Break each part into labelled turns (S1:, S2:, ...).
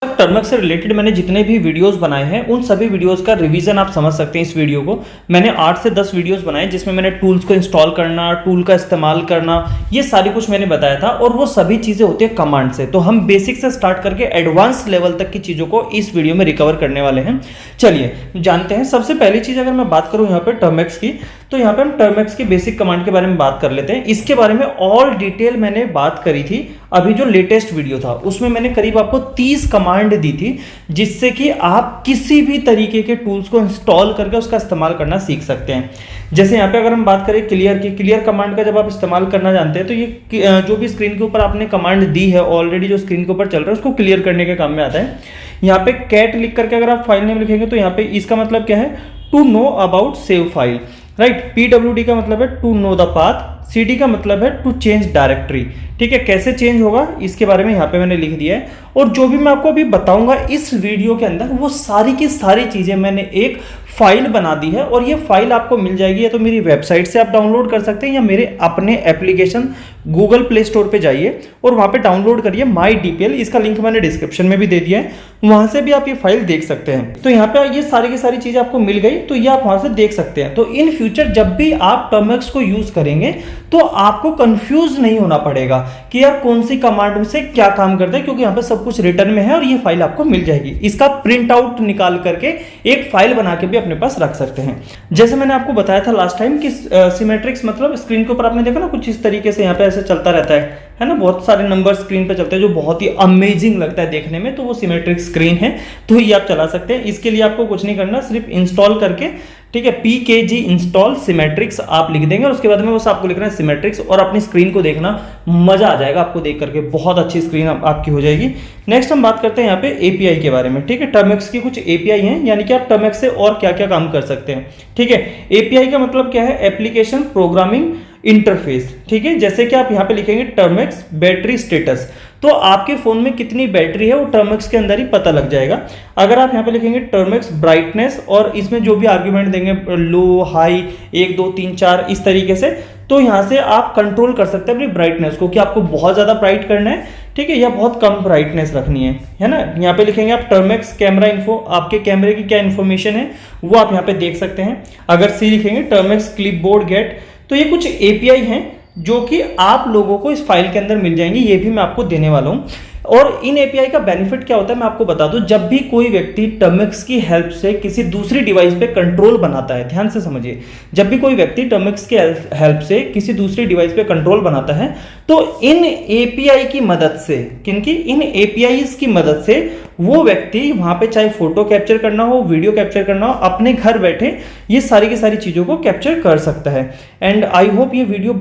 S1: Termux से related मैंने जितने भी वीडियोस बनाए हैं उन सभी वीडियोस का रिवीजन आप समझ सकते हैं। इस वीडियो को मैंने 8 से 10 वीडियोस बनाए जिसमें मैंने टूल्स को इंस्टॉल करना, टूल का इस्तेमाल करना, ये सारी कुछ मैंने बताया था। और वो सभी चीज़ें होती है कमांड से। तो हम बेसिक से स्टार्ट करके एडवांस लेवल तक की चीज़ों को इस वीडियो में रिकवर करने वाले हैं। चलिए जानते हैं। सबसे पहली चीज़ अगर मैं बात करूँ यहाँ पर टर्मक्स की, तो यहाँ पे हम टर्मक्स की बेसिक कमांड के बारे में बात कर लेते हैं। इसके बारे में ऑल डिटेल मैंने बात करी थी अभी जो लेटेस्ट वीडियो था उसमें मैंने करीब आपको 30 कमांड दी थी जिससे कि आप किसी भी तरीके के टूल्स को इंस्टॉल करके उसका इस्तेमाल करना सीख सकते हैं। जैसे यहाँ पे अगर हम बात करें क्लियर की, क्लियर कमांड का जब आप इस्तेमाल करना जानते हैं तो ये जो भी स्क्रीन के ऊपर आपने कमांड दी है ऑलरेडी जो स्क्रीन के ऊपर चल रहा है उसको क्लियर करने के काम में आता है। यहाँ पे कैट लिख करके अगर आप फाइल नेम लिखेंगे तो यहाँ पे इसका मतलब क्या है, to know about save file, right. PWD का मतलब है to know the path, CD का मतलब है टू चेंज डायरेक्टरी। ठीक है, कैसे चेंज होगा इसके बारे में यहाँ पे मैंने लिख दिया है। और जो भी मैं आपको अभी बताऊंगा इस वीडियो के अंदर वो सारी की सारी चीजें मैंने एक फाइल बना दी है और ये फाइल आपको मिल जाएगी या तो मेरी वेबसाइट से आप डाउनलोड कर सकते हैं या मेरे अपने एप्लीकेशन गूगल प्ले स्टोर पे जाइए और वहाँ पे डाउनलोड करिए MyDPL। इसका लिंक मैंने डिस्क्रिप्शन में भी दे दिया है, वहाँ से भी आप ये फाइल देख सकते हैं। तो यहाँ पे ये सारी की सारी चीज़ें आपको मिल गई तो ये आप वहाँ से देख सकते हैं। तो इन फ्यूचर जब भी आप टर्मक्स को यूज़ करेंगे तो आपको कंफ्यूज नहीं होना पड़ेगा कि यार कौन सी कमांड में से क्या काम करता है, क्योंकि यहाँ पे सब कुछ रिटर्न में है और ये फाइल आपको मिल जाएगी। इसका प्रिंट आउट निकाल करके एक फाइल बना के भी अपने पास रख सकते हैं। जैसे मैंने आपको बताया था लास्ट टाइम कि सिमेट्रिक्स मतलब स्क्रीन के ऊपर आपने देखा ना कुछ इस तरीके से यहाँ पे ऐसे चलता रहता है ना, बहुत सारे नंबर स्क्रीन पे चलते हैं जो बहुत ही अमेजिंग लगता है देखने में। तो वो सिमेट्रिक स्क्रीन है, तो ये आप चला सकते हैं। इसके लिए आपको कुछ नहीं करना, सिर्फ इंस्टॉल करके, ठीक है, PKG इंस्टॉल सिमेट्रिक्स आप लिख देंगे और उसके बाद में बस आपको लिखना है सिमेट्रिक्स और अपनी स्क्रीन को देखना, मजा आ जाएगा आपको देख करके, बहुत अच्छी स्क्रीन आपकी हो जाएगी। नेक्स्ट हम बात करते हैं यहाँ पे API के बारे में। ठीक है, टर्मक्स की कुछ API हैं, यानी कि आप टर्मक्स से और क्या क्या काम कर सकते हैं। ठीक है, API का मतलब क्या है, एप्लीकेशन प्रोग्रामिंग इंटरफेस। ठीक है, जैसे कि आप यहाँ पे लिखेंगे टर्मक्स बैटरी स्टेटस, तो आपके फोन में कितनी बैटरी है वो टर्मक्स के अंदर ही पता लग जाएगा। अगर आप यहाँ पे लिखेंगे टर्मक्स ब्राइटनेस और इसमें जो भी आर्ग्यूमेंट देंगे लो, हाई, 1 2 3 4 इस तरीके से, तो यहाँ से आप कंट्रोल कर सकते हैं अपनी ब्राइटनेस को कि आपको बहुत ज़्यादा ब्राइट करना है, ठीक है, या बहुत कम ब्राइटनेस रखनी है ना। यहाँ पे लिखेंगे आप टर्मक्स कैमरा इन्फो, आपके कैमरे की क्या इन्फॉर्मेशन है वो आप यहाँ पे देख सकते हैं। अगर C लिखेंगे टर्मक्स क्लिपबोर्ड गेट, तो ये कुछ API हैं जो कि आप लोगों को इस फाइल के अंदर मिल जाएंगी, ये भी मैं आपको देने वाला हूँ। और इन API का बेनिफिट क्या होता है मैं आपको बता दूं। जब भी कोई व्यक्ति टर्मक्स की हेल्प से किसी दूसरी डिवाइस पे कंट्रोल बनाता है, ध्यान से समझिए, जब भी कोई व्यक्ति टर्मक्स के हेल्प से किसी दूसरी डिवाइस पे कंट्रोल बनाता है तो इन API की मदद से, किनकी, इन APIs की मदद से वो व्यक्ति वहां पे चाहे फोटो कैप्चर करना हो, वीडियो कैप्चर करना हो, अपने घर बैठे ये सारी की सारी चीज़ों को कैप्चर कर सकता है। एंड आई होप ये वीडियो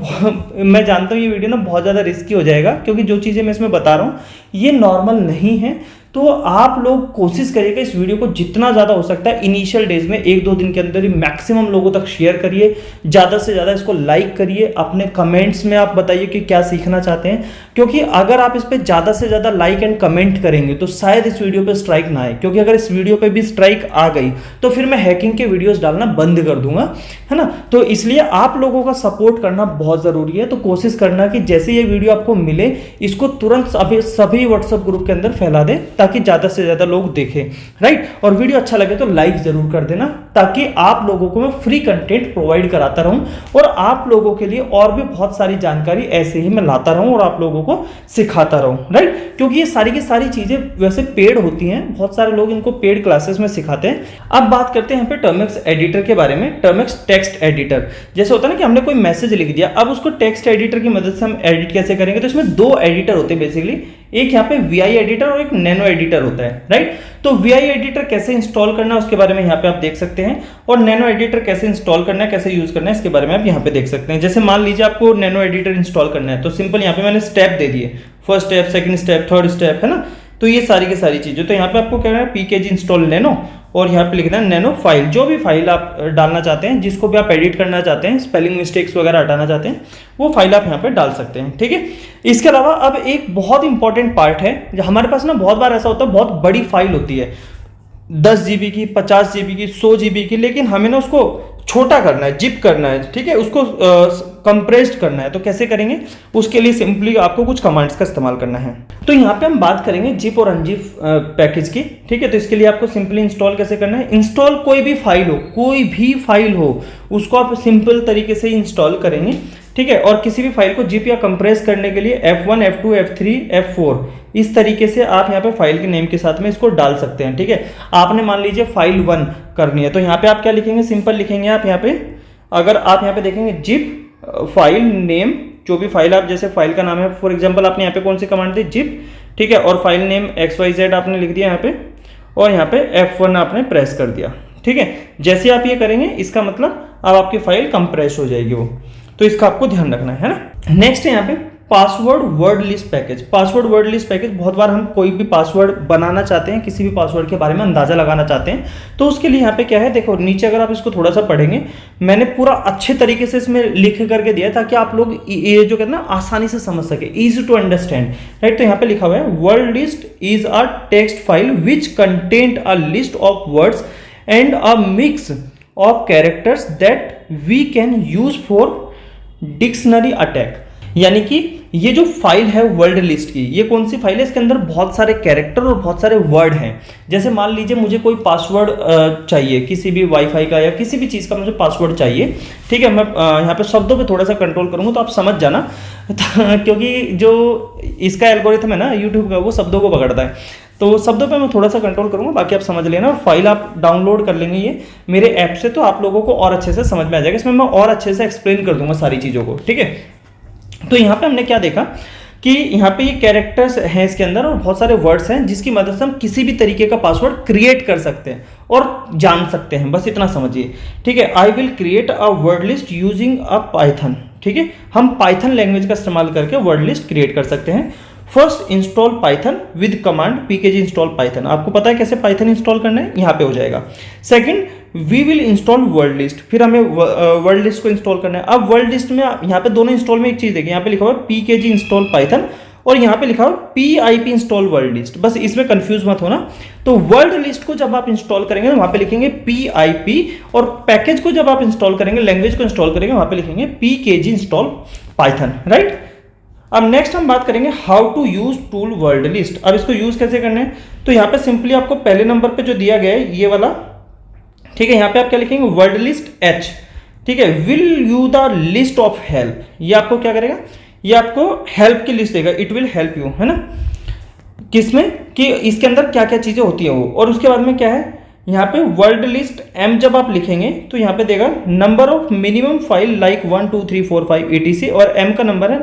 S1: मैं जानता हूँ ये वीडियो ना बहुत ज़्यादा रिस्की हो जाएगा क्योंकि जो चीज़ें मैं इसमें बता रहा हूँ ये नॉर्मल नहीं है। तो आप लोग कोशिश करिएगा इस वीडियो को जितना ज़्यादा हो सकता है इनिशियल डेज में 1-2 दिन के अंदर ही मैक्सिमम लोगों तक शेयर करिए, ज़्यादा से ज़्यादा इसको लाइक करिए, अपने कमेंट्स में आप बताइए कि क्या सीखना चाहते हैं, क्योंकि अगर आप इस पर ज़्यादा से ज़्यादा लाइक एंड कमेंट करेंगे तो शायद इस वीडियो पर स्ट्राइक ना आए, क्योंकि अगर इस वीडियो पर भी स्ट्राइक आ गई तो फिर मैं हैकिंग के वीडियोज़ डालना बंद कर दूंगा, है ना। तो इसलिए आप लोगों का सपोर्ट करना बहुत ज़रूरी है। तो कोशिश करना कि जैसे ये वीडियो आपको मिले इसको तुरंत अभी सभी व्हाट्सएप ग्रुप के अंदर फैला दें ताकि ज़्यादा से ज़्यादा लोग देखें, राइट। और वीडियो अच्छा लगे तो लाइक ज़रूर कर देना ताकि आप लोगों को मैं फ्री कंटेंट प्रोवाइड कराता रहूं और आप लोगों के लिए और भी बहुत सारी जानकारी ऐसे ही मैं लाता रहूं और आप लोगों को सिखाता रहूं, राइट। क्योंकि ये सारी की सारी चीज़ें वैसे पेड होती हैं, बहुत सारे लोग इनको पेड क्लासेस में सिखाते हैं। अब बात करते हैं यहाँ पे टर्मक्स एडिटर के बारे में। टर्मक्स टेक्स्ट एडिटर, जैसे होता है ना कि हमने कोई मैसेज लिख दिया, अब उसको टेक्स्ट एडिटर की मदद से हम एडिट कैसे करेंगे। तो इसमें 2 एडिटर होते हैं बेसिकली, एक यहाँ पे VI एडिटर और एक नैनो एडिटर होता है, राइट। तो VI एडिटर कैसे इंस्टॉल करना है उसके बारे में यहाँ पे आप देख सकते हैं और नैनो एडिटर कैसे इंस्टॉल करना है, कैसे यूज करना है इसके बारे में आप यहाँ पे देख सकते हैं। जैसे मान लीजिए आपको नैनो एडिटर इंस्टॉल करना है तो सिंपल यहाँ पे मैंने स्टेप दे दिए, first step, second step, third step, है ना। तो ये सारी की सारी चीजें, तो यहाँ पे आपको क्या करना है, PKG इंस्टॉल नैनो और यहाँ पे लिखना है नैनो फाइल। जो भी फाइल आप डालना चाहते हैं, जिसको भी आप एडिट करना चाहते हैं, स्पेलिंग मिस्टेक्स वगैरह हटाना चाहते हैं, वो फाइल आप यहाँ पे डाल सकते हैं, ठीक है। इसके अलावा अब एक बहुत इंपॉर्टेंट पार्ट है, हमारे पास ना बहुत बार ऐसा होता है बहुत बड़ी फाइल होती है 10 GB की, 50 GB की, 100 GB की, लेकिन हमें ना उसको छोटा करना है, जिप करना है, ठीक है, उसको कंप्रेस्ड करना है, तो कैसे करेंगे? उसके लिए सिंपली आपको कुछ कमांड्स का इस्तेमाल करना है। तो यहाँ पे हम बात करेंगे जिप और अनजिप पैकेज की, ठीक है। तो इसके लिए आपको सिंपली इंस्टॉल कैसे करना है? इंस्टॉल कोई भी फाइल हो उसको आप सिंपल तरीके से इंस्टॉल करेंगे, ठीक है। और किसी भी फाइल को जिप या कंप्रेस करने के लिए F1 F2 F3 F4 इस तरीके से आप यहाँ पे फाइल के नेम के साथ में इसको डाल सकते हैं, ठीक है। आपने मान लीजिए फाइल 1 करनी है, तो यहाँ पे आप क्या लिखेंगे? सिंपल लिखेंगे आप यहाँ पे, अगर आप यहाँ पे देखेंगे जिप फाइल नेम, जो भी फाइल आप, जैसे फाइल का नाम है फॉर एग्जांपल आपने यहाँ पे कौन सी कमांड दी? जिप, ठीक है। और फाइल नेम XYZ आपने लिख दिया यहाँ पे, और यहाँ पे F1 आपने प्रेस कर दिया, ठीक है। जैसे आप ये करेंगे इसका मतलब अब आपकी फाइल कंप्रेस हो जाएगी वो, तो इसका आपको ध्यान रखना है ना। नेक्स्ट है यहाँ पे password word list package. Password word list package, बहुत बार हम कोई भी पासवर्ड बनाना चाहते हैं, किसी भी पासवर्ड के बारे में अंदाजा लगाना चाहते हैं, तो उसके लिए यहाँ पे क्या है, देखो नीचे अगर आप इसको थोड़ा सा पढ़ेंगे, मैंने पूरा अच्छे तरीके से इसमें लिख करके दिया ताकि आप लोग ये जो कहते हैं ना आसानी से समझ सके, इजी टू अंडरस्टैंड, राइट। तो यहाँ पे लिखा हुआ है word list is a text file which content a list of words and a mix of characters that we can use for dictionary attack. यानी कि ये जो फाइल है वर्ड लिस्ट की, ये कौन सी फाइल है? इसके अंदर बहुत सारे कैरेक्टर और बहुत सारे वर्ड हैं। जैसे मान लीजिए मुझे कोई पासवर्ड चाहिए, किसी भी वाईफाई का या किसी भी चीज़ का मुझे पासवर्ड चाहिए, ठीक है। मैं यहाँ पे शब्दों पे थोड़ा सा कंट्रोल करूँगा तो आप समझ जाना क्योंकि जो इसका एल्गोरिथम है ना यूट्यूब का, वो शब्दों को पकड़ता है, तो शब्दों पे मैं थोड़ा सा कंट्रोल करूंगा, बाकी आप समझ लेना। और फाइल आप डाउनलोड कर लेंगे ये मेरे ऐप से, तो आप लोगों को और अच्छे से समझ में आ जाएगा। इसमें मैं और अच्छे से एक्सप्लेन कर दूंगा सारी चीज़ों को, ठीक है। तो यहाँ पे हमने क्या देखा कि यहाँ पे ये कैरेक्टर्स हैं इसके अंदर और बहुत सारे वर्ड्स हैं जिसकी मदद से हम किसी भी तरीके का पासवर्ड क्रिएट कर सकते हैं और जान सकते हैं, बस इतना समझिए, ठीक है। I will create a word list using a Python, ठीक है। हम पाइथन लैंग्वेज का इस्तेमाल करके वर्ड लिस्ट क्रिएट कर सकते हैं। First install Python with command pkg install Python. आपको पता है कैसे पाइथन इंस्टॉल करना है, यहाँ पे हो जाएगा। Second, we will install word list, फिर हमें वर्ड लिस्ट को इंस्टॉल करना है। अब वर्ड लिस्ट में यहाँ पे दोनों इंस्टॉल में एक चीज देखिए, यहाँ पे लिखा हुआ है pkg इंस्टॉल पाइथन और यहाँ पे लिखा हुआ pip इंस्टॉल वर्ड लिस्ट, बस इसमें कंफ्यूज मत होना। तो वर्ड लिस्ट को जब आप इंस्टॉल करेंगे तो वहाँ पे लिखेंगे pip, और पैकेज को जब आप इंस्टॉल करेंगे, लैंग्वेज को इंस्टॉल करेंगे, वहाँ पे लिखेंगे pkg इंस्टॉल पाइथन, राइट। अब नेक्स्ट हम बात करेंगे how to use tool word list. अब इसको यूज कैसे करना है? तो यहाँ पे सिंपली आपको पहले नंबर पे जो दिया गया है ये वाला, ठीक है, यहाँ पे आप क्या लिखेंगे? वर्ड लिस्ट H, ठीक है। Will you the list of help, ये आपको क्या करेगा? ये आपको हेल्प की लिस्ट देगा, इट विल हेल्प यू, है ना, किसमें कि इसके अंदर क्या क्या चीजें होती है वो। और उसके बाद में क्या है, यहाँ पे वर्ड लिस्ट M जब आप लिखेंगे तो यहाँ पे देगा number of minimum file like 1 2 3 4 5 etc, और M का नंबर है,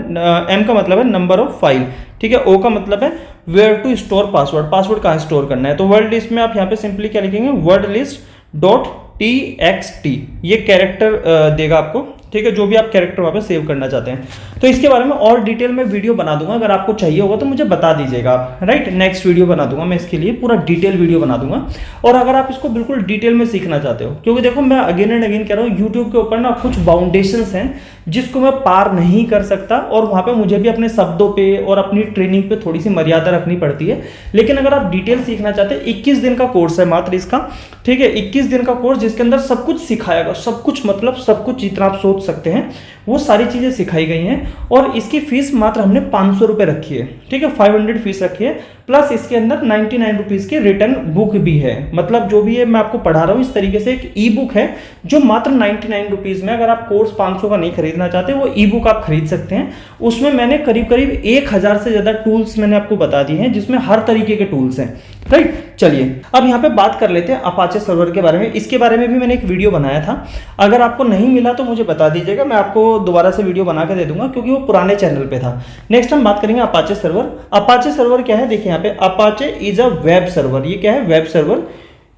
S1: M का मतलब है नंबर ऑफ फाइल, ठीक है। O का मतलब है where to store password, password कहाँ स्टोर करना है। तो वर्ड लिस्ट में आप यहाँ पे सिंपली क्या लिखेंगे? वर्ड लिस्ट डॉट txt, ये कैरेक्टर देगा आपको, ठीक है, जो भी आप कैरेक्टर वहाँ पे सेव करना चाहते हैं। तो इसके बारे में और डिटेल में वीडियो बना दूंगा, अगर आपको चाहिए होगा तो मुझे बता दीजिएगा आप, राइट। नेक्स्ट वीडियो बना दूंगा मैं इसके लिए, पूरा डिटेल वीडियो बना दूंगा। और अगर आप इसको बिल्कुल डिटेल में सीखना चाहते हो, क्योंकि देखो मैं अगेन एंड अगेन कह रहा हूँ, यूट्यूब के ऊपर ना कुछ बाउंडेशंस हैं जिसको मैं पार नहीं कर सकता, और वहाँ पे मुझे भी अपने शब्दों पे और अपनी ट्रेनिंग पे थोड़ी सी मर्यादा रखनी पड़ती है। लेकिन अगर आप डिटेल सीखना चाहते हैं, 21 दिन का कोर्स है मात्र इसका, ठीक है, 21 दिन का कोर्स जिसके अंदर सब कुछ सिखाएगा, सब कुछ मतलब सब कुछ जितना आप सोच सकते हैं वो सारी चीजें सिखाई गई हैं। और इसकी फीस मात्र हमने 500 रुपये रखी है, ठीक है, 500 फीस रखी है, प्लस इसके अंदर 99 रुपीज़ की रिटर्न बुक भी है। मतलब जो भी है मैं आपको पढ़ा रहा हूँ इस तरीके से, एक ई बुक है जो मात्र 99 रुपीज़ में, अगर आप कोर्स 500 का नहीं खरीदना चाहते वो ई बुक आप खरीद सकते हैं। उसमें मैंने करीब करीब 1000 से ज़्यादा टूल्स मैंने आपको बता दिए हैं, जिसमें हर तरीके के टूल्स हैं, राइट। चलिए अब यहाँ पे बात कर लेते हैं अपाचे सर्वर के बारे में। इसके बारे में भी मैंने एक वीडियो बनाया था, अगर आपको नहीं मिला तो मुझे बता दीजिएगा, मैं आपको दोबारा से वीडियो बना के दे दूंगा, क्योंकि वो पुराने चैनल पे था। नेक्स्ट हम बात करेंगे अपाचे सर्वर। अपाचे सर्वर क्या है, देखिए यहाँ पे Apache is a web server. ये क्या है? Web server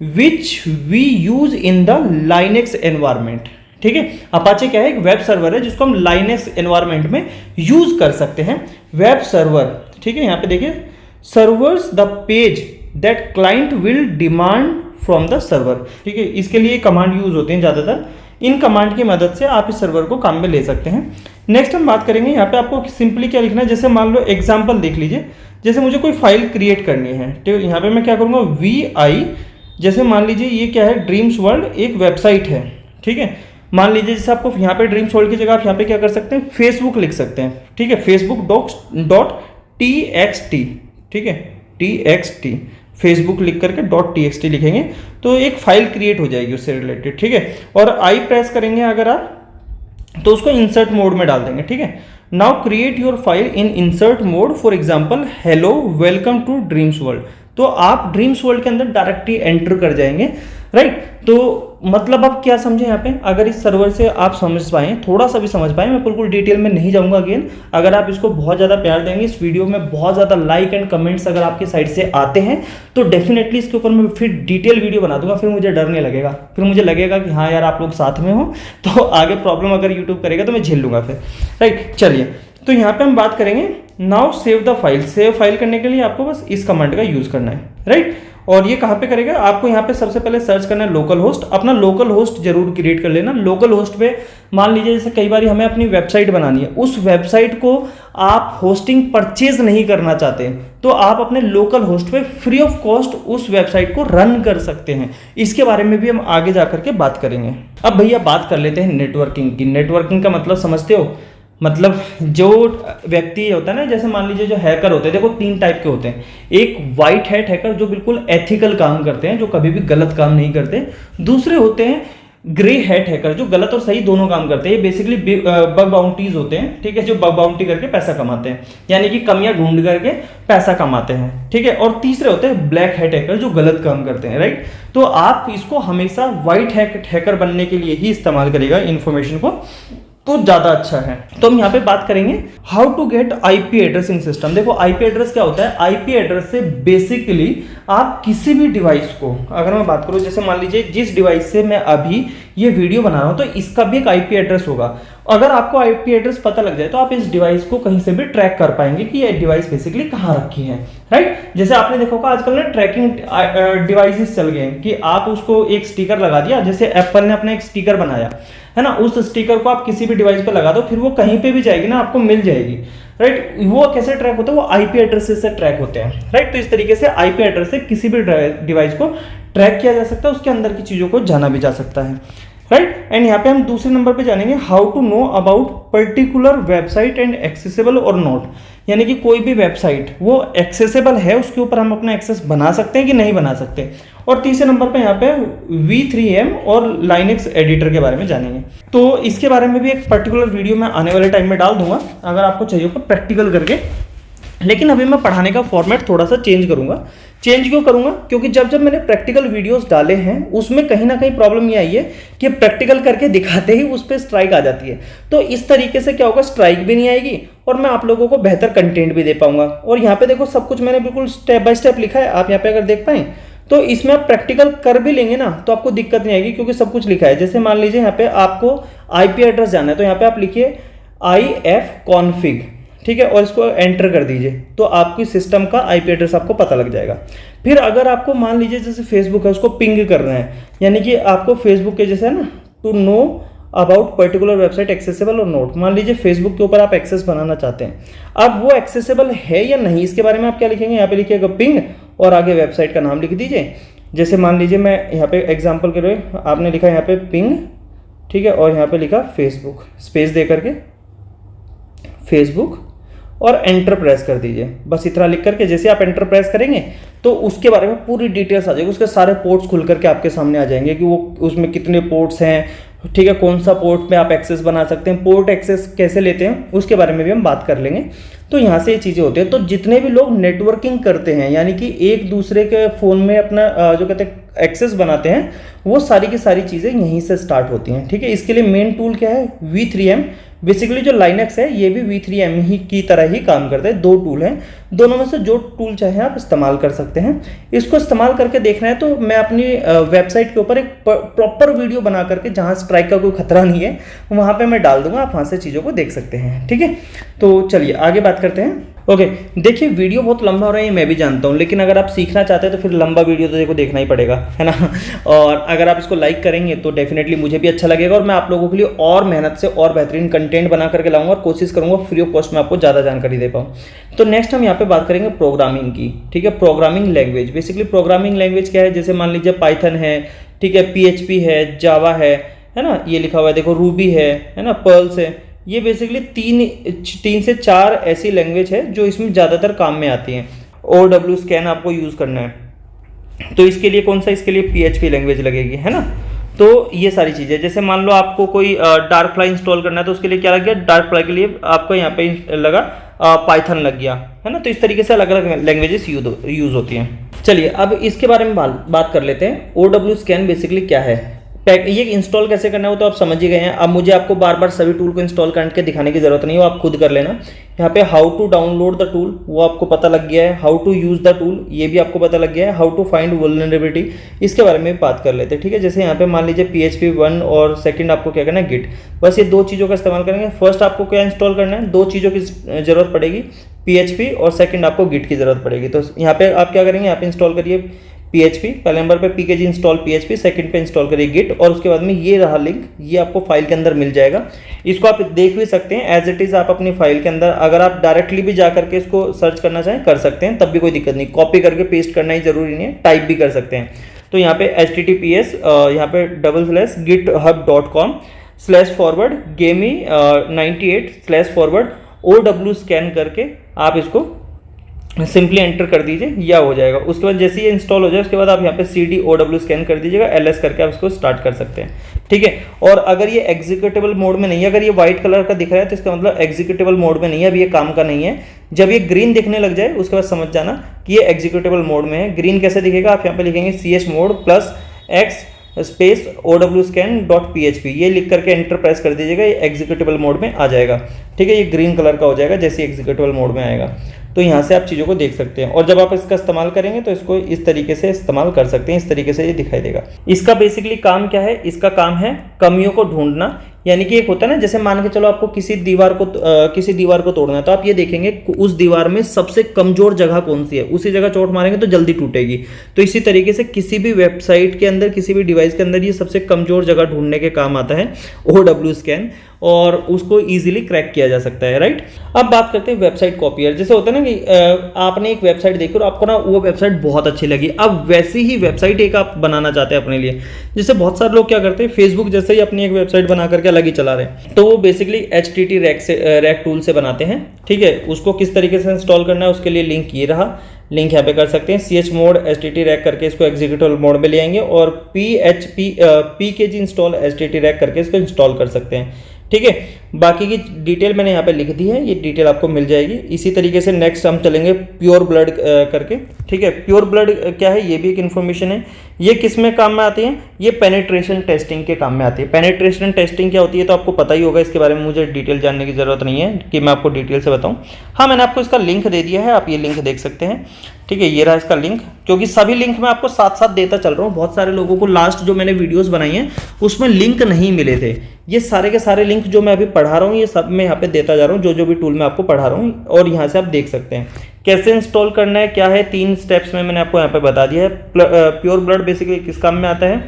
S1: which we use in the Linux environment, ठीक है। अपाचे क्या है? एक वेब सर्वर है जिसको हम लाइनेक्स एनवायरमेंट में यूज कर सकते हैं। वेब सर्वर, ठीक है, यहाँ पे देखिए, servers the page that client will demand from the server, ठीक है। इसके लिए कमांड यूज होते हैं ज़्यादातर, इन कमांड की मदद से आप इस सर्वर को काम में ले सकते हैं। नेक्स्ट हम बात करेंगे, यहाँ पे आपको सिंपली क्या लिखना है, जैसे मान लो एग्जांपल देख लीजिए, जैसे मुझे कोई फाइल क्रिएट करनी है, तो यहाँ पे मैं क्या करूँगा, VI, जैसे मान लीजिए ये क्या है, ड्रीम्स वर्ल्ड एक वेबसाइट है, ठीक है, मान लीजिए जैसे आपको यहाँ पे ड्रीम्स वर्ल्ड की जगह आप यहाँ पे क्या कर सकते हैं, फेसबुक लिख सकते हैं, ठीक है, facebook.txt, ठीक है, txt, फेसबुक लिख करके .txt लिखेंगे तो एक फाइल क्रिएट हो जाएगी उससे रिलेटेड, ठीक है। और आई प्रेस करेंगे अगर आप तो उसको इंसर्ट मोड में डाल देंगे, ठीक है। Now create your file in insert mode, for example hello welcome to Dreams World, तो आप ड्रीम्स वर्ल्ड के अंदर डायरेक्टली एंटर कर जाएंगे, राइट। तो मतलब आप क्या समझे यहाँ पे, अगर इस सर्वर से आप समझ पाए, थोड़ा सा भी समझ पाए, मैं बिल्कुल डिटेल में नहीं जाऊंगा अगेन। अगर आप इसको बहुत ज़्यादा प्यार देंगे, इस वीडियो में बहुत ज़्यादा लाइक एंड कमेंट्स अगर आपकी साइड से आते हैं तो डेफिनेटली इसके ऊपर मैं फिर डिटेल वीडियो बना दूंगा, फिर मुझे डर नहीं लगेगा, फिर मुझे लगेगा कि हाँ यार आप लोग साथ में हो, तो आगे प्रॉब्लम अगर यूट्यूब करेगा तो मैं झेल लूंगा फिर, राइट। चलिए, तो यहाँ पे हम बात करेंगे now save the file. Save file करने के लिए आपको बस इस कमांड का यूज करना है, राइट। और ये कहाँ पे करेगा, आपको यहाँ पे सबसे पहले सर्च करना है लोकल होस्ट। अपना लोकल होस्ट जरूर क्रिएट कर लेना। लोकल होस्ट पे मान लीजिए जैसे कई बार हमें अपनी वेबसाइट बनानी है, उस वेबसाइट को आप होस्टिंग परचेज नहीं करना चाहते तो आप अपने लोकल होस्ट पे फ्री ऑफ कॉस्ट उस वेबसाइट को रन कर सकते हैं। इसके बारे में भी हम आगे जाकर के बात करेंगे। अब भैया बात कर लेते हैं नेटवर्किंग की। नेटवर्किंग का मतलब समझते हो, मतलब जो व्यक्ति होता है ना, जैसे मान लीजिए जो हैकर होते हैं, देखो 3 टाइप के होते हैं। एक वाइट हैट हैकर जो बिल्कुल एथिकल काम करते हैं, जो कभी भी गलत काम नहीं करते। दूसरे होते हैं ग्रे हैट हैकर जो गलत और सही दोनों काम करते हैं। ये बेसिकली बग बाउंटीज होते हैं, ठीक है, जो बग बाउंटी करके पैसा कमाते हैं, यानी कि कमियां ढूंढ करके पैसा कमाते हैं, ठीक है। और तीसरे होते हैं ब्लैक हैट हैकर जो गलत काम करते हैं, राइट। तो आप इसको हमेशा व्हाइट हैकर बनने के लिए ही इस्तेमाल करेगा इन्फॉर्मेशन को, तो ज्यादा अच्छा है। तो हम यहाँ पे बात करेंगे how to get IP address in system. देखो आईपी एड्रेस क्या होता है, आईपी एड्रेस से बेसिकली आप किसी भी डिवाइस को, अगर मैं बात करूं जैसे मान लीजिए जिस डिवाइस से मैं अभी ये वीडियो बना रहा हूं तो इसका भी एक आईपी एड्रेस होगा। अगर आपको आईपी एड्रेस पता लग जाए तो आप इस डिवाइस को कहीं से भी ट्रैक कर पाएंगे कि ये डिवाइस बेसिकली कहाँ रखी है, राइट। जैसे आपने देखा होगा आजकल ना ट्रैकिंग डिवाइसेस चल गए हैं कि आप उसको एक स्टिकर लगा दिया, जैसे एप्पल ने अपना एक स्टिकर बनाया है ना, उस स्टिकर को आप किसी भी डिवाइस पे लगा दो, फिर वो कहीं पे भी जाएगी ना, आपको मिल जाएगी, राइट। वो कैसे ट्रैक होता है, वो आईपी एड्रेसेस से ट्रैक होते हैं, राइट। तो इस तरीके से आईपी एड्रेस से किसी भी डिवाइस को ट्रैक किया जा सकता है, उसके अंदर की चीजों को जाना भी जा सकता है, राइट। एंड यहाँ पे हम दूसरे नंबर पे जानेंगे how to know about particular website and accessible और नॉट, यानी कि कोई भी वेबसाइट वो एक्सेसिबल है, उसके ऊपर हम अपना एक्सेस बना सकते हैं कि नहीं बना सकते। और तीसरे नंबर पे यहाँ पे V3M और लाइनक्स एडिटर के बारे में जानेंगे। तो इसके बारे में भी एक पर्टिकुलर वीडियो मैं आने वाले टाइम में डाल दूंगा अगर आपको चाहिए होगा प्रैक्टिकल करके। लेकिन अभी मैं पढ़ाने का फॉर्मेट थोड़ा सा चेंज करूंगा। चेंज क्यों करूंगा, क्योंकि जब जब मैंने प्रैक्टिकल वीडियोस डाले हैं उसमें कहीं ना कहीं प्रॉब्लम ये आई है कि प्रैक्टिकल करके दिखाते ही उस पर स्ट्राइक आ जाती है। तो इस तरीके से क्या होगा, स्ट्राइक भी नहीं आएगी और मैं आप लोगों को बेहतर कंटेंट भी दे पाऊंगा। और यहाँ पे देखो सब कुछ मैंने बिल्कुल स्टेप बाय स्टेप लिखा है, आप यहाँ पे अगर देख पाए तो इसमें आप प्रैक्टिकल कर भी लेंगे ना तो आपको दिक्कत नहीं आएगी, क्योंकि सब कुछ लिखा है। जैसे मान लीजिए यहाँ पे आपको आईपी एड्रेस जाना है तो यहाँ पे आप लिखिए ifconfig, ठीक है, और इसको एंटर कर दीजिए तो आपकी सिस्टम का आईपी एड्रेस आपको पता लग जाएगा। फिर अगर आपको मान लीजिए जैसे फेसबुक है उसको पिंग करना है, यानी कि आपको फेसबुक के जैसे है ना to know about particular website accessible और नोट, मान लीजिए फेसबुक के ऊपर आप एक्सेस बनाना चाहते हैं, अब वो एक्सेसिबल है या नहीं इसके बारे में आप क्या लिखेंगे, यहाँ पे लिखिएगा पिंग और आगे वेबसाइट का नाम लिख दीजिए। जैसे मान लीजिए मैं यहाँ पे एग्जाम्पल के लिए आपने लिखा यहाँ पे पिंग, ठीक है, और यहाँ पे लिखा फेसबुक, स्पेस दे करके फेसबुक और एंटर प्रेस कर दीजिए। बस इतना लिख करके जैसे आप एंटर प्रेस करेंगे तो उसके बारे में पूरी डिटेल्स आ जाएगी, उसके सारे पोर्ट्स खुल करके आपके सामने आ जाएंगे कि वो उसमें कितने पोर्ट्स हैं, ठीक है, कौन सा पोर्ट पे आप एक्सेस बना सकते हैं, पोर्ट एक्सेस कैसे लेते हैं उसके बारे में भी हम बात कर लेंगे। तो यहाँ से ये चीज़ें होती हैं। तो जितने भी लोग नेटवर्किंग करते हैं यानी कि एक दूसरे के फ़ोन में अपना जो कहते हैं एक्सेस बनाते हैं, वो सारी की सारी चीज़ें यहीं से स्टार्ट होती हैं, ठीक है। इसके लिए मेन टूल क्या है, V3M। बेसिकली जो लाइनक्स है ये भी V3M ही की तरह ही काम करता है। 2 टूल हैं, दोनों में से जो टूल चाहे आप इस्तेमाल कर सकते हैं। इसको इस्तेमाल करके देखना है तो मैं अपनी वेबसाइट के ऊपर एक प्रॉपर वीडियो बना करके, जहाँ स्ट्राइक का कोई खतरा नहीं है, वहाँ पे मैं डाल दूंगा, आप वहाँ से चीज़ों को देख सकते हैं, ठीक है। तो चलिए आगे बात करते हैं। ओके, देखिए वीडियो बहुत लंबा हो रहा है ये मैं भी जानता हूँ, लेकिन अगर आप सीखना चाहते हैं तो फिर लंबा वीडियो तो देखो देखना ही पड़ेगा, है ना। और अगर आप इसको लाइक करेंगे तो डेफिनेटली मुझे भी अच्छा लगेगा और मैं आप लोगों के लिए और मेहनत से और बेहतरीन कंटेंट बना करके लाऊंगा और कोशिश करूंगा फ्री ऑफ कॉस्ट में आपको ज़्यादा जानकारी दे पाऊँ। तो नेक्स्ट हम यहाँ पे बात करेंगे प्रोग्रामिंग की, ठीक है। Programming language, basically programming language क्या है, जैसे मान लीजिए पाइथन है, ठीक है, PHP है, जावा है है ना, ये लिखा हुआ है देखो, रूबी है ना, पर्ल्स है। ये बेसिकली तीन से चार ऐसी लैंग्वेज है जो इसमें ज़्यादातर काम में आती हैं। OW स्कैन आपको यूज़ करना है, तो इसके लिए कौन सा, इसके लिए PHP लैंग्वेज लगेगी, है ना। तो ये सारी चीज़ें, जैसे मान लो आपको कोई डार्क फ्लाई इंस्टॉल करना है तो उसके लिए क्या लग गया, डार्क फ्लाई के लिए आपको यहाँ पे लगा पाइथन लग गया, है ना। तो इस तरीके से अलग अलग लैंग्वेजेस यूज़ होती हैं। चलिए अब इसके बारे में बात कर लेते हैं। OW स्कैन बेसिकली क्या है, ये इंस्टॉल कैसे करना है वो तो आप समझ ही गए हैं। अब मुझे आपको बार बार सभी टूल को इंस्टॉल करके दिखाने की जरूरत नहीं है, वो आप खुद कर लेना। यहाँ पे how to download the tool वो आपको पता लग गया है, how to use the tool ये भी आपको पता लग गया है, हाउ टू फाइंड वल्नरेबिलिटी इसके बारे में बात कर लेते हैं, ठीक है। जैसे यहाँ पे मान लीजिए PHP 1 और सेकंड आपको क्या करना है, गिट, बस ये दो चीज़ों का इस्तेमाल करेंगे। फर्स्ट आपको क्या इंस्टॉल करना है, दो चीज़ों की जरूरत पड़ेगी, PHP और सेकंड आपको गिट की जरूरत पड़ेगी। तो यहाँ पे आप क्या करेंगे, यहाँ पे इंस्टॉल करिए PHP, पहले नंबर पे pkg इंस्टॉल PHP, सेकंड पे इंस्टॉल करिए गिट, और उसके बाद में ये रहा लिंक, ये आपको फाइल के अंदर मिल जाएगा। इसको आप देख भी सकते हैं एज इट इज़, आप अपनी फाइल के अंदर, अगर आप डायरेक्टली भी जा करके इसको सर्च करना चाहें कर सकते हैं, तब भी कोई दिक्कत नहीं, कॉपी करके पेस्ट करना ही जरूरी नहीं है, टाइप भी कर सकते हैं। तो यहाँ पे HTTPS यहाँ पे /github.com/gamey98// OW स्कैन करके आप इसको सिंपली एंटर कर दीजिए, या हो जाएगा। उसके बाद जैसे ये इंस्टॉल हो जाए उसके बाद आप यहाँ पे CD OW स्कैन कर दीजिएगा, LS करके आप इसको स्टार्ट कर सकते हैं, ठीक है। और अगर ये एग्जीक्यूटेबल मोड में नहीं है, अगर ये व्हाइट कलर का दिख रहा है तो इसका मतलब एग्जीक्यूटेबल मोड में नहीं है, अभी ये काम का नहीं है। जब ये ग्रीन दिखने लग जाए उसके बाद समझ जाना कि ये एग्जीक्यूटेबल मोड में है। ग्रीन कैसे दिखेगा, आप यहाँ पे लिखेंगे chmod +X स्पेस OWScan.php, ये लिख करके एंटर प्रेस कर दीजिएगा, ये एग्जीक्यूटेबल मोड में आ जाएगा, ठीक है। ये ग्रीन कलर का हो जाएगा जैसे एग्जीक्यूटेबल मोड में आएगा। तो यहाँ से आप चीज़ों को देख सकते हैं, और जब आप इसका इस्तेमाल करेंगे तो इसको इस तरीके से इस्तेमाल कर सकते हैं, इस तरीके से ये दिखाई देगा। इसका बेसिकली काम क्या है, इसका काम है कमियों को ढूंढना। यानी कि एक होता है ना, जैसे मान के चलो आपको किसी दीवार को तोड़ना है, तो आप ये देखेंगे उस दीवार में सबसे कमजोर जगह कौन सी है, उसी जगह चोट मारेंगे तो जल्दी टूटेगी। तो इसी तरीके से किसी भी वेबसाइट के अंदर, किसी भी डिवाइस के अंदर ये सबसे कमजोर जगह ढूंढने के काम आता है OW स्कैन, और उसको इजीली क्रैक किया जा सकता है, राइट। अब बात करते हैं वेबसाइट कॉपियर। जैसे होता है ना कि आपने एक वेबसाइट देखी और आपको ना वो वेबसाइट बहुत अच्छी लगी, अब वैसी ही वेबसाइट एक आप बनाना चाहते हैं अपने लिए। जैसे बहुत सारे लोग क्या करते हैं, फेसबुक जैसे ही अपनी एक वेबसाइट बना करके अलग ही चला रहे हैं, तो वो बेसिकली HTT रैक टूल से बनाते हैं, ठीक है। उसको किस तरीके से इंस्टॉल करना है उसके लिए लिंक ये रहा, लिंक यहाँ पे कर सकते हैं। chmod HTT रैक करके इसको एग्जीक्यूटेबल मोड में ले आएंगे, और pkg इंस्टॉल HTT रैक करके इसको इंस्टॉल कर सकते हैं, ठीक है। बाकी की डिटेल मैंने यहाँ पे लिख दी है, ये डिटेल आपको मिल जाएगी। इसी तरीके से नेक्स्ट हम चलेंगे प्योर ब्लड करके, ठीक है। प्योर ब्लड क्या है, ये भी एक इन्फॉर्मेशन है। ये किस में काम में आती है, ये पेनिट्रेशन टेस्टिंग के काम में आती है। पेनिट्रेशन टेस्टिंग क्या होती है तो आपको पता ही होगा, इसके बारे में मुझे डिटेल जानने की जरूरत नहीं है कि मैं आपको डिटेल से बताऊँ। हाँ, मैंने आपको इसका लिंक दे दिया है, आप ये लिंक देख सकते हैं, ठीक है। ये रहा इसका लिंक, क्योंकि सभी लिंक मैं आपको साथ साथ देता चल रहा हूँ। बहुत सारे लोगों को लास्ट जो मैंने वीडियोस बनाई हैं उसमें लिंक नहीं मिले थे। ये सारे के सारे लिंक जो मैं अभी पढ़ा रहा हूँ ये सब मैं यहाँ पे देता जा रहा हूँ, जो भी टूल मैं आपको पढ़ा रहा हूँ, और यहाँ से आप देख सकते हैं कैसे इंस्टॉल करना है, क्या है, 3 स्टेप्स में मैंने आपको यहाँ पे बता दिया है। प्योर ब्लड बेसिकली किस काम में आता है,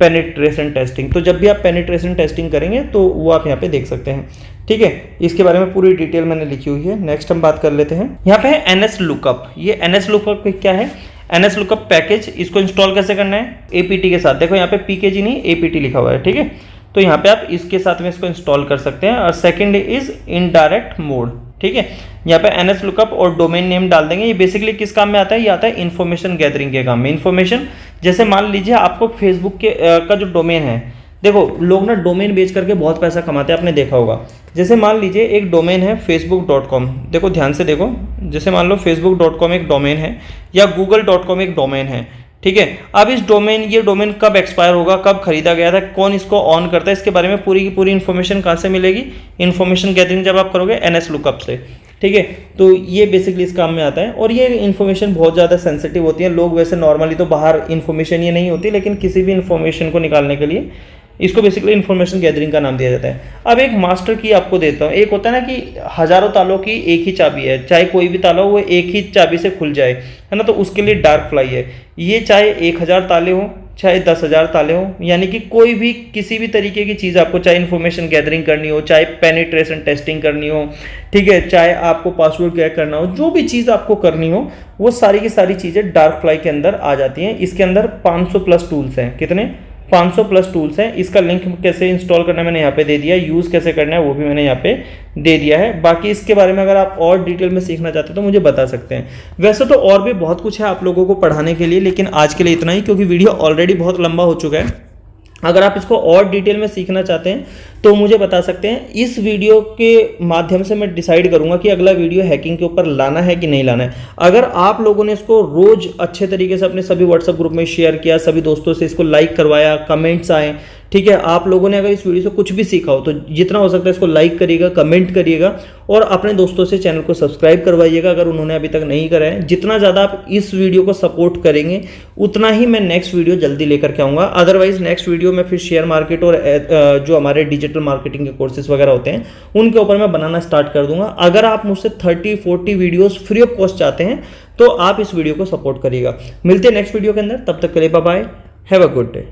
S1: पेनिट्रेशन टेस्टिंग। तो जब भी आप पेनिट्रेशन टेस्टिंग करेंगे तो वो आप यहाँ पे देख सकते हैं, ठीक है। इसके बारे में पूरी डिटेल मैंने लिखी हुई है। नेक्स्ट हम बात कर लेते हैं, यहाँ पे है NS लुकअप। ये NS लुकअप क्या है, NS लुकअप पैकेज, इसको इंस्टॉल कैसे करना है, APT के साथ। देखो यहाँ पे PKG नहीं APT लिखा हुआ है, ठीक है। तो यहाँ पे आप इसके साथ में इसको इंस्टॉल कर सकते हैं। और सेकंड इज इनडायरेक्ट मोड, ठीक है। यहाँ पे NS लुकअप और डोमेन नेम डाल देंगे। ये बेसिकली किस काम में आता है, ये आता है इन्फॉर्मेशन गैदरिंग के काम में। इन्फॉर्मेशन, जैसे मान लीजिए आपको फेसबुक का जो डोमेन है, देखो लोग ना डोमेन बेच करके बहुत पैसा कमाते हैं, आपने देखा होगा। जैसे मान लीजिए एक डोमेन है facebook.com, देखो ध्यान से देखो, जैसे मान लो facebook.com एक डोमेन है, या google.com एक डोमेन है, ठीक है। अब इस ये डोमेन कब एक्सपायर होगा, कब खरीदा गया था, कौन इसको ऑन करता है, इसके बारे में पूरी की पूरी इन्फॉर्मेशन कहाँ से मिलेगी, इन्फॉर्मेशन गैदरिंग जब आप करोगे NS लुकअप से, ठीक है। तो ये बेसिकली इस काम में आता है, और ये इन्फॉर्मेशन बहुत ज़्यादा सेंसिटिव होती है। लोग वैसे नॉर्मली तो बाहर इन्फॉर्मेशन ये नहीं होती, लेकिन किसी भी इन्फॉर्मेशन को निकालने के लिए इसको बेसिकली इन्फॉर्मेशन गैदरिंग का नाम दिया जाता है। अब एक मास्टर की आपको देता हूँ। एक होता है ना कि हजारों तालों की एक ही चाबी है, चाहे कोई भी ताला हो वो एक ही चाबी से खुल जाए, है ना। तो उसके लिए डार्क फ्लाई है। ये चाहे 1000 ताले हों, चाहे 10,000 ताले हों, यानी कि कोई भी किसी भी तरीके की चीज़ आपको, चाहे इन्फॉर्मेशन गैदरिंग करनी हो, चाहे पेनिट्रेशन टेस्टिंग करनी हो, ठीक है, चाहे आपको पासवर्ड क्रैक करना हो, जो भी चीज़ आपको करनी हो वो सारी की सारी चीज़ें डार्क फ्लाई के अंदर आ जाती हैं। इसके अंदर 500 प्लस टूल्स हैं। कितने, 500 प्लस टूल्स हैं। इसका लिंक कैसे इंस्टॉल करना है मैंने यहाँ पे दे दिया है, यूज़ कैसे करना है वो भी मैंने यहाँ पे दे दिया है। बाकी इसके बारे में अगर आप और डिटेल में सीखना चाहते हैं तो मुझे बता सकते हैं। वैसे तो और भी बहुत कुछ है आप लोगों को पढ़ाने के लिए, लेकिन आज के लिए इतना ही, क्योंकि वीडियो ऑलरेडी बहुत लंबा हो चुका है। अगर आप इसको और डिटेल में सीखना चाहते हैं तो मुझे बता सकते हैं। इस वीडियो के माध्यम से मैं डिसाइड करूंगा कि अगला वीडियो हैकिंग के ऊपर लाना है कि नहीं लाना है। अगर आप लोगों ने इसको रोज अच्छे तरीके से अपने सभी व्हाट्सएप ग्रुप में शेयर किया, सभी दोस्तों से इसको लाइक करवाया, कमेंट्स आए, ठीक है, आप लोगों ने अगर इस वीडियो से कुछ भी सीखा हो तो जितना हो सकता है इसको लाइक करिएगा, कमेंट करिएगा और अपने दोस्तों से चैनल को सब्सक्राइब करवाइएगा अगर उन्होंने अभी तक नहीं करा है। जितना ज़्यादा आप इस वीडियो को सपोर्ट करेंगे उतना ही मैं नेक्स्ट वीडियो जल्दी लेकर के आऊँगा। अदरवाइज नेक्स्ट वीडियो में फिर शेयर मार्केट और जो हमारे डिजिटल मार्केटिंग के कोर्सेज वगैरह होते हैं उनके ऊपर मैं बनाना स्टार्ट कर दूंगा। अगर आप मुझसे 30-40 वीडियोस फ्री ऑफ कॉस्ट चाहते हैं तो आप इस वीडियो को सपोर्ट करिएगा। मिलते हैं नेक्स्ट वीडियो के अंदर, तब तक के लिए bye bye, have a good day.